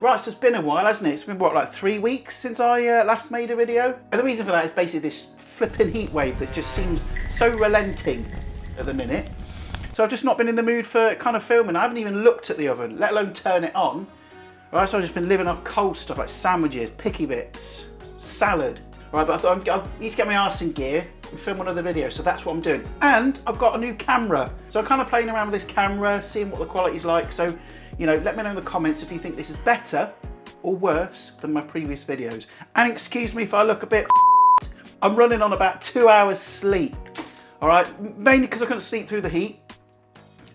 Right, so it's been a while, hasn't it? It's been, what, like 3 weeks since I last made a video? And the reason for that is basically this flipping heat wave that just seems so relenting at the minute. So I've just not been in the mood for kind of filming. I haven't even looked at the oven, let alone turn it on. Right, so I've just been living off cold stuff like sandwiches, picky bits, salad. Right, but I thought I need to get my arse in gear and film another video, so that's what I'm doing. And I've got a new camera. So I'm kind of playing around with this camera, seeing what the quality's like. So, you know, let me know in the comments if you think this is better or worse than my previous videos. And excuse me if I look a bit I'm running on about 2 hours sleep. All right, mainly because I couldn't sleep through the heat.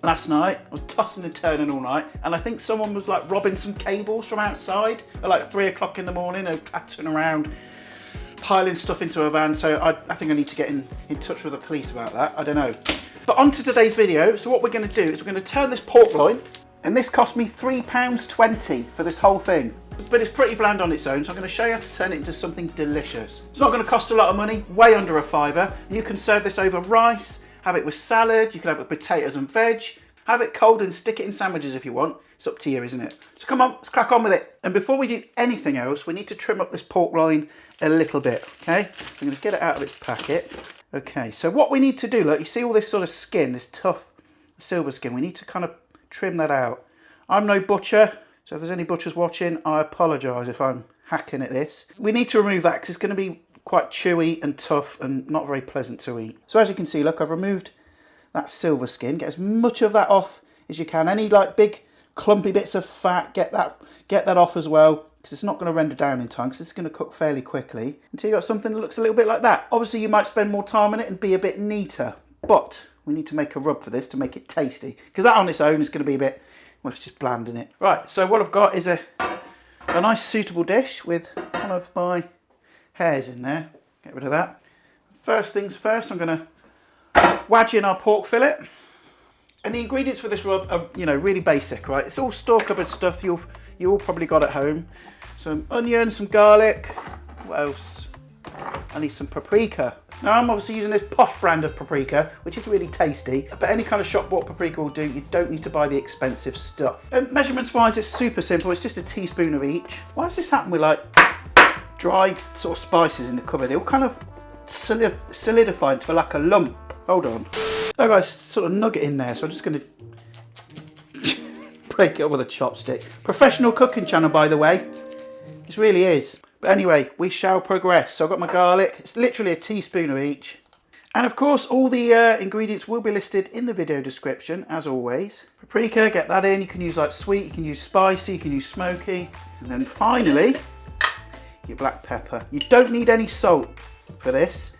Last night, I was tossing and turning all night, and I think someone was like robbing some cables from outside at like 3 o'clock in the morning and clattering around, piling stuff into a van. So I think I need to get in touch with the police about that. I don't know. But on to today's video. So what we're going to do is we're going to turn this pork loin, and this cost me £3.20 for this whole thing. But it's pretty bland on its own, so I'm going to show you how to turn it into something delicious. It's not going to cost a lot of money, way under £5, and you can serve this over rice, have it with salad, you can have it with potatoes and veg, have it cold and stick it in sandwiches if you want. It's up to you, isn't it? So come on, let's crack on with it. And before we do anything else, we need to trim up this pork loin a little bit, okay? I'm going to get it out of its packet. Okay, so what we need to do, look, you see all this sort of skin, this tough silver skin, we need to kind of trim that out. I'm no butcher, so if there's any butchers watching, I apologise if I'm hacking at this. We need to remove that because it's going to be quite chewy and tough and not very pleasant to eat. So as you can see, look, I've removed that silver skin. Get as much of that off as you can. Any like big clumpy bits of fat, get that off as well, because it's not going to render down in time, because it's going to cook fairly quickly until you got something that looks a little bit like that. Obviously you might spend more time on it and be a bit neater, but we need to make a rub for this to make it tasty, because that on its own is going to be a bit, well, it's just bland, isn't it? Right, so what I've got is a nice suitable dish with one of my hairs in there. Get rid of that. First things first, I'm going to wedge in our pork fillet. And the ingredients for this rub are, you know, really basic, right? It's all store cupboard stuff you all probably got at home. Some onion, some garlic. What else? I need some paprika. Now I'm obviously using this posh brand of paprika, which is really tasty, but any kind of shop bought paprika will do. You don't need to buy the expensive stuff. And measurements wise, it's super simple. It's just a teaspoon of each. Why does this happen with like dry sort of spices in the cupboard? They all kind of solidify into like a lump. Hold on. Oh guys, sort of nugget in there, so I'm just going to break it up with a chopstick. Professional cooking channel, by the way. This really is. But anyway, we shall progress. So I've got my garlic. It's literally a teaspoon of each. And of course, all the ingredients will be listed in the video description, as always. Paprika, get that in. You can use like sweet, you can use spicy, you can use smoky. And then finally, your black pepper. You don't need any salt for this.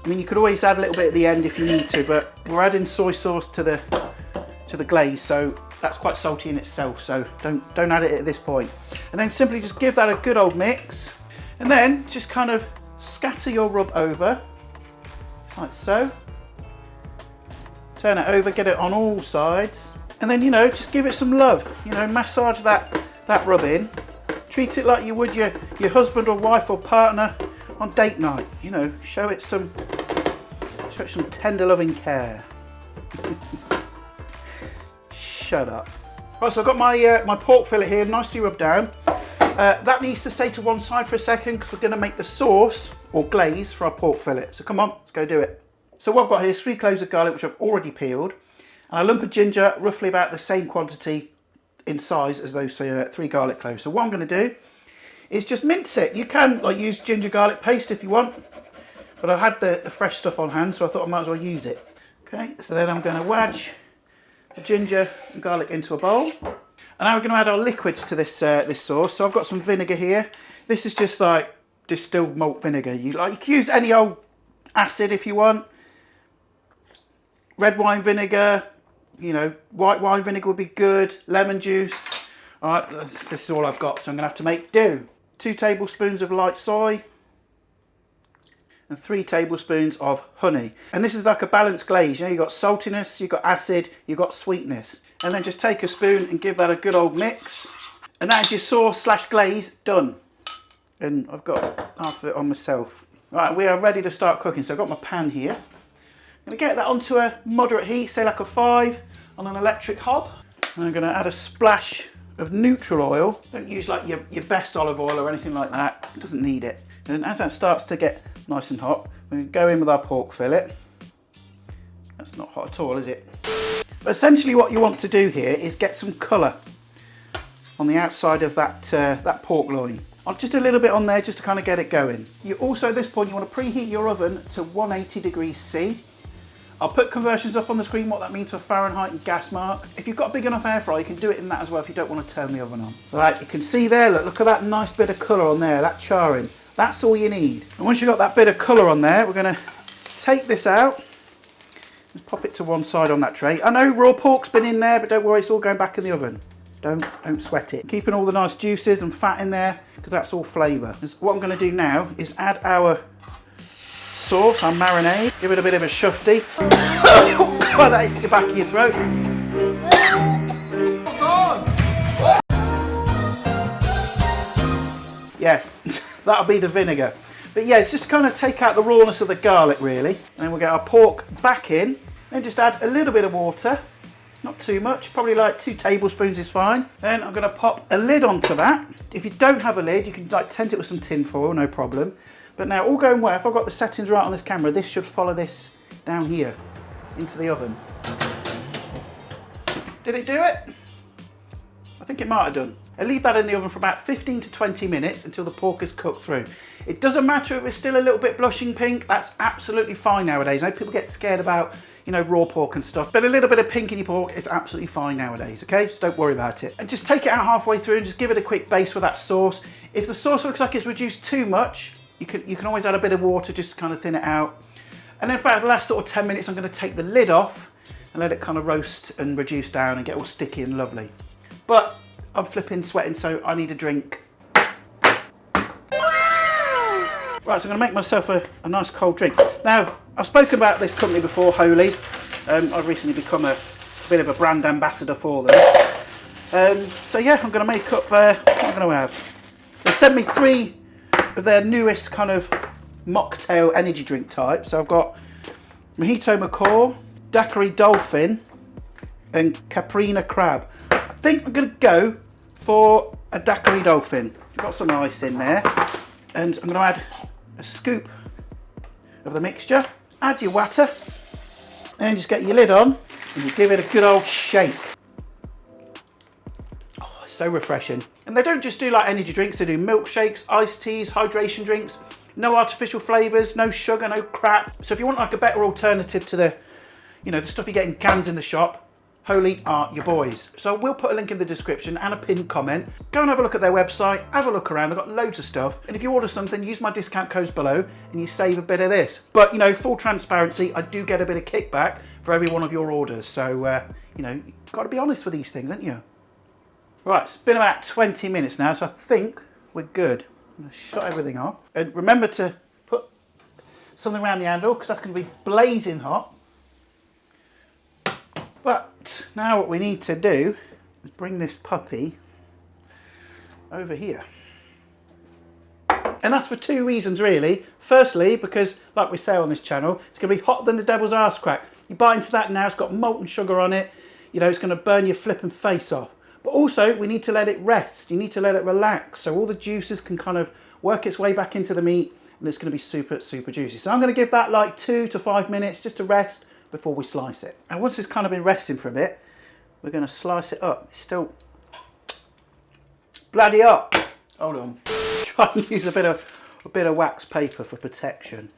I mean, you could always add a little bit at the end if you need to, but we're adding soy sauce to the glaze, so that's quite salty in itself, so don't add it at this point. And then simply just give that a good old mix, and then just kind of scatter your rub over, like so. Turn it over, get it on all sides, and then, you know, just give it some love. You know, massage that rub in. Treat it like you would your husband or wife or partner on date night. You know, show it some tender loving care. Shut up. Right, so I've got my pork fillet here, nicely rubbed down. That needs to stay to one side for a second because we're going to make the sauce or glaze for our pork fillet. So come on, let's go do it. So what I've got here is 3 cloves of garlic, which I've already peeled, and a lump of ginger, roughly about the same quantity in size as those 3 garlic cloves. So what I'm going to do is just mince it. You can like use ginger garlic paste if you want, but I had the fresh stuff on hand, so I thought I might as well use it. Okay, so then I'm going to wedge the ginger and garlic into a bowl. And now we're going to add our liquids to this sauce. So I've got some vinegar here. This is just like distilled malt vinegar. You can use any old acid if you want. Red wine vinegar, you know, white wine vinegar would be good. Lemon juice. All right, this is all I've got, so I'm going to have to make do. 2 tablespoons of light soy. And 3 tablespoons of honey. And this is like a balanced glaze. You know, you've got saltiness, you've got acid, you've got sweetness. And then just take a spoon and give that a good old mix. And that is your sauce / glaze done. And I've got half of it on myself. Right, we are ready to start cooking. So I've got my pan here. I'm going to get that onto a moderate heat, say like a 5, on an electric hob. And I'm going to add a splash of neutral oil. Don't use like your best olive oil or anything like that. It doesn't need it. And as that starts to get nice and hot, we're going to go in with our pork fillet. That's not hot at all, is it? But essentially what you want to do here is get some colour on the outside of that pork loin. Just a little bit on there just to kind of get it going. You also at this point you want to preheat your oven to 180 degrees C. I'll put conversions up on the screen what that means for Fahrenheit and gas mark. If you've got a big enough air fryer you can do it in that as well if you don't want to turn the oven on. Right, you can see there, look at that nice bit of colour on there, that charring. That's all you need. And once you've got that bit of colour on there, we're going to take this out and pop it to one side on that tray. I know raw pork's been in there, but don't worry, it's all going back in the oven. Don't sweat it. Keeping all the nice juices and fat in there because that's all flavour. What I'm going to do now is add our sauce, our marinade. Give it a bit of a shufty. Oh God, that is the back of your throat. What's on? Yeah, that'll be the vinegar. But yeah, it's just to kind of take out the rawness of the garlic really. And we'll get our pork back in and just add a little bit of water. Not too much, probably like 2 tablespoons is fine. Then I'm going to pop a lid onto that. If you don't have a lid, you can like tent it with some tin foil, no problem. But now all going well, if I've got the settings right on this camera, this should follow this down here into the oven. Did it do it? I think it might have done. I leave that in the oven for about 15 to 20 minutes until the pork is cooked through. It doesn't matter if it's still a little bit blushing pink, that's absolutely fine nowadays. I know people get scared about, you know, raw pork and stuff, but a little bit of pink in your pork is absolutely fine nowadays, okay? So don't worry about it. And just take it out halfway through and just give it a quick base with that sauce. If the sauce looks like it's reduced too much, you can always add a bit of water just to kind of thin it out. And then for about the last sort of 10 minutes, I'm going to take the lid off and let it kind of roast and reduce down and get all sticky and lovely. But I'm flipping sweating, so I need a drink. Right, so I'm going to make myself a nice cold drink. Now, I've spoken about this company before, Holy. I've recently become a bit of a brand ambassador for them. So yeah, I'm going to make up, what am I going to have? They sent me 3 of their newest kind of mocktail energy drink types. So I've got Mojito Macaw, Daiquiri Dolphin, and Caprina Crab. I think I'm going to go for a Daiquiri Dolphin. Got some ice in there. And I'm going to add a scoop of the mixture. Add your water. And just get your lid on. And you give it a good old shake. Oh, it's so refreshing. And they don't just do like energy drinks. They do milkshakes, iced teas, hydration drinks. No artificial flavours, no sugar, no crap. So if you want like a better alternative to the, you know, the stuff you get in cans in the shop, Holy are your boys. So we'll put a link in the description and a pinned comment. Go and have a look at their website, have a look around, they've got loads of stuff. And if you order something, use my discount codes below and you save a bit of this. But, you know, full transparency, I do get a bit of kickback for every one of your orders. So, you know, you've got to be honest with these things, haven't you? Right, it's been about 20 minutes now, so I think we're good. I'm going to shut everything off. And remember to put something around the handle because that's going to be blazing hot. But now what we need to do is bring this puppy over here. And that's for 2 reasons really. Firstly, because like we say on this channel, it's going to be hotter than the devil's arse crack. You bite into that now, it's got molten sugar on it. You know, it's going to burn your flipping face off. But also, we need to let it rest. You need to let it relax so all the juices can kind of work its way back into the meat and it's going to be super, super juicy. So I'm going to give that like 2 to 5 minutes just to rest before we slice it. And once it's kind of been resting for a bit, we're going to slice it up. It's still bloody hot. Hold on. Try and use a bit of wax paper for protection.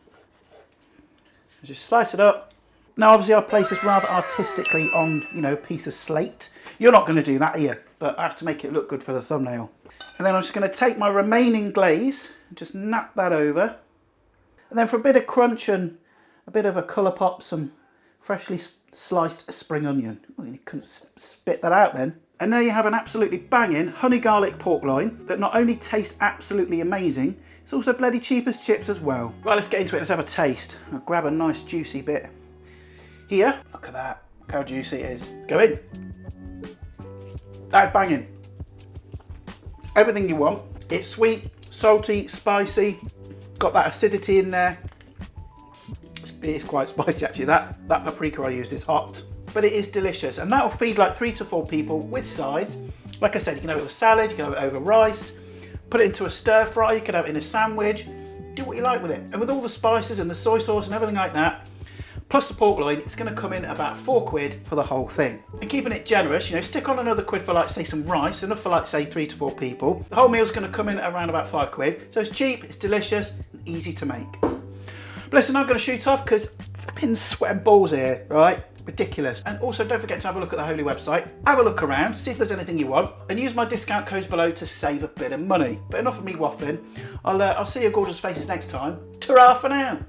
Just slice it up. Now obviously I'll place this rather artistically on, you know, a piece of slate. You're not going to do that here, but I have to make it look good for the thumbnail. And then I'm just going to take my remaining glaze and just nap that over. And then for a bit of crunch and a bit of a colour pop, some freshly sliced spring onion. Well, you couldn't spit that out then. And there you have an absolutely banging honey garlic pork loin that not only tastes absolutely amazing, it's also bloody cheap as chips as well. Right, let's get into it. Let's have a taste. I'll grab a nice juicy bit here. Look at that. Look how juicy it is. Go in. That's banging. Everything you want. It's sweet, salty, spicy. Got that acidity in there. It's quite spicy actually. That paprika I used is hot. But it is delicious. And that'll feed like 3 to 4 people with sides. Like I said, you can have it with salad, you can have it over rice, put it into a stir fry, you can have it in a sandwich, do what you like with it. And with all the spices and the soy sauce and everything like that, plus the pork loin, it's going to come in at about £4 for the whole thing. And keeping it generous, you know, stick on another £1 for like say some rice, enough for like say 3 to 4 people. The whole meal's going to come in at around about £5. So it's cheap, it's delicious, and easy to make. But listen, I'm going to shoot off because I've been sweating balls here, right? Ridiculous. And also don't forget to have a look at the Holy website, have a look around, see if there's anything you want, and use my discount codes below to save a bit of money. But enough of me waffling. I'll see your gorgeous faces next time. Ta-ra for now.